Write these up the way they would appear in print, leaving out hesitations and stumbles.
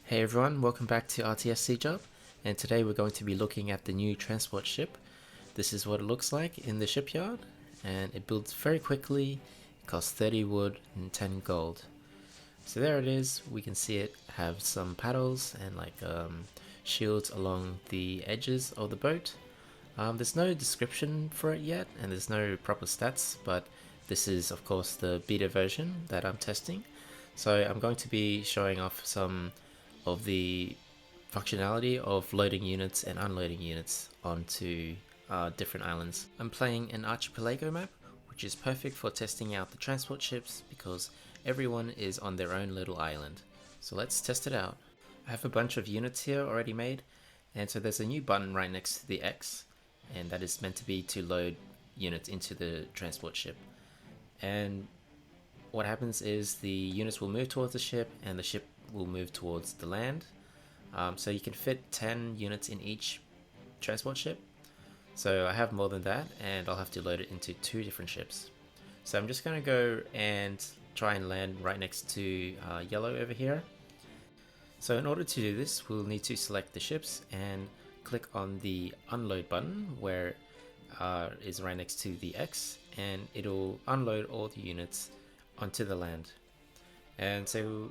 Hey everyone, welcome back to RTS SiegeUp, and today we're going to be looking at the new transport ship. This is what it looks like in the shipyard, and it builds very quickly. It costs 30 wood and 10 gold. So there it is. We can see it have some paddles and shields along the edges of the boat. There's no description for it yet, and there's no proper stats, but this is of course the beta version that I'm testing. So I'm going to be showing off some of the functionality of loading units and unloading units onto different islands. I'm playing an archipelago map, which is perfect for testing out the transport ships because everyone is on their own little island. So let's test it out. I have a bunch of units here already made, and so there's a new button right next to the X, and that is meant to be to load units into the transport ship. And what happens is the units will move towards the ship and the ship will move towards the land. So you can fit 10 units in each transport ship. So I have more than that, and I'll have to load it into 2 different ships. So I'm just going to go and try and land right next to yellow over here. So in order to do this, we'll need to select the ships and click on the unload button where is right next to the X, and it'll unload all the units onto the land. And so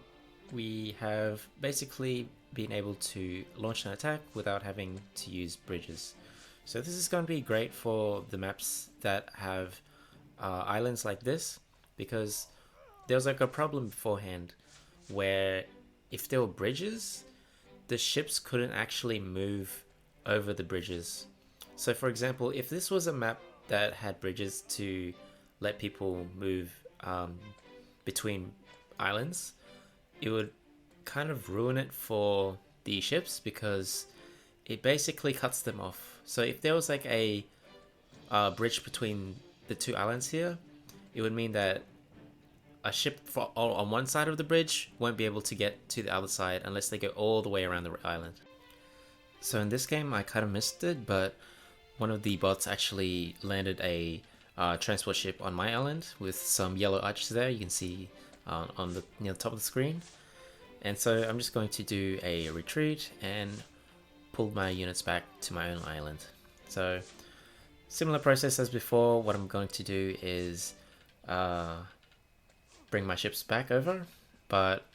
we have basically been able to launch an attack without having to use bridges. So this is going to be great for the maps that have islands like this, because there was like a problem beforehand where if there were bridges, the ships couldn't actually move over the bridges. So for example, if this was a map that had bridges to let people move between islands, it would kind of ruin it for the ships because it basically cuts them off. So if there was like a bridge between the 2 islands here, it would mean that a ship on one side of the bridge won't be able to get to the other side unless they go all the way around the island. So in this game I kind of missed it, but one of the bots actually landed a transport ship on my island with some yellow arches there. You can see on the near the top of the screen. And so I'm just going to do a retreat and pull my units back to my own island. So similar process as before. What I'm going to do is bring my ships back over, but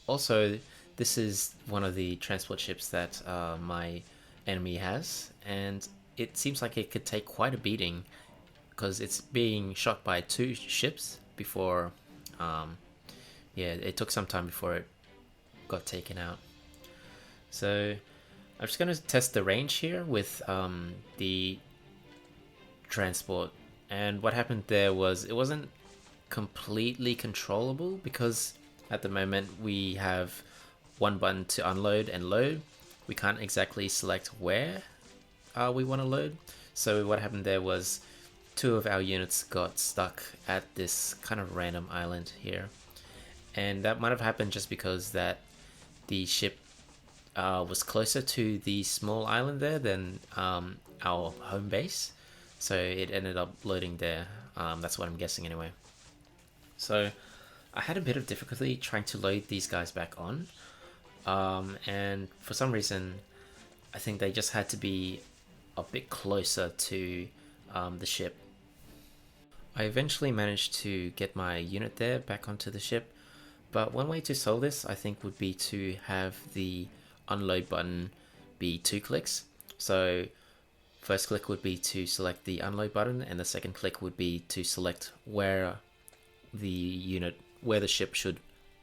also this is one of the transport ships that my enemy has, and it seems like it could take quite a beating because it's being shot by 2 ships before it took some time before it got taken out. So I'm just going to test the range here with the transport, and what happened there was it wasn't completely controllable because at the moment we have one button to unload and load. We can't exactly select where we want to load. So what happened there was 2 of our units got stuck at this kind of random island here, and that might have happened just because that the ship was closer to the small island there than our home base, so it ended up loading there. That's what I'm guessing anyway. So I had a bit of difficulty trying to load these guys back on, and for some reason I think they just had to be a bit closer to the ship. I eventually managed to get my unit there back onto the ship, but one way to solve this I think would be to have the unload button be 2 clicks. So first click would be to select the unload button, and the second click would be to select where the ship should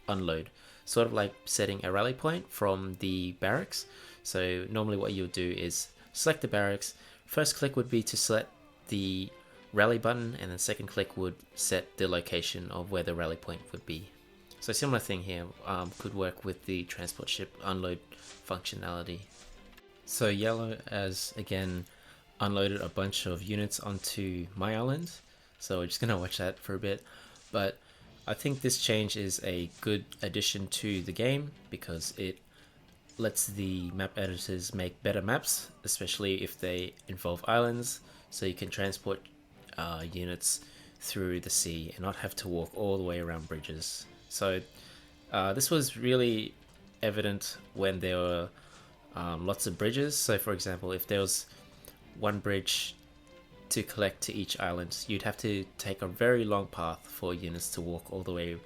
unload, sort of like setting a rally point from the barracks. So normally what you'll do is select the barracks, first click would be to select the rally button, and then second click would set the location of where the rally point would be. So similar thing here could work with the transport ship unload functionality. So yellow has again unloaded a bunch of units onto my island, so we're just gonna watch that for a bit. But I think this change is a good addition to the game because it lets the map editors make better maps, especially if they involve islands, so you can transport units through the sea and not have to walk all the way around bridges. So this was really evident when there were lots of bridges. So for example, if there was one bridge to collect to each island, you'd have to take a very long path for units to walk all the way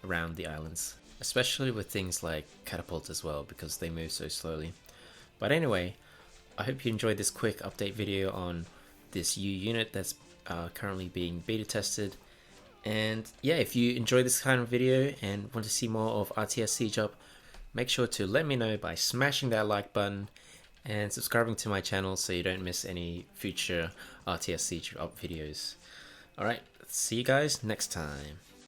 around the islands, especially with things like catapults as well, because they move so slowly. But anyway, I hope you enjoyed this quick update video on this U unit that's currently being beta tested. And yeah, if you enjoy this kind of video and want to see more of RTS SiegeUp, make sure to let me know by smashing that like button and subscribing to my channel so you don't miss any future RTS SiegeUp videos. Alright, see you guys next time.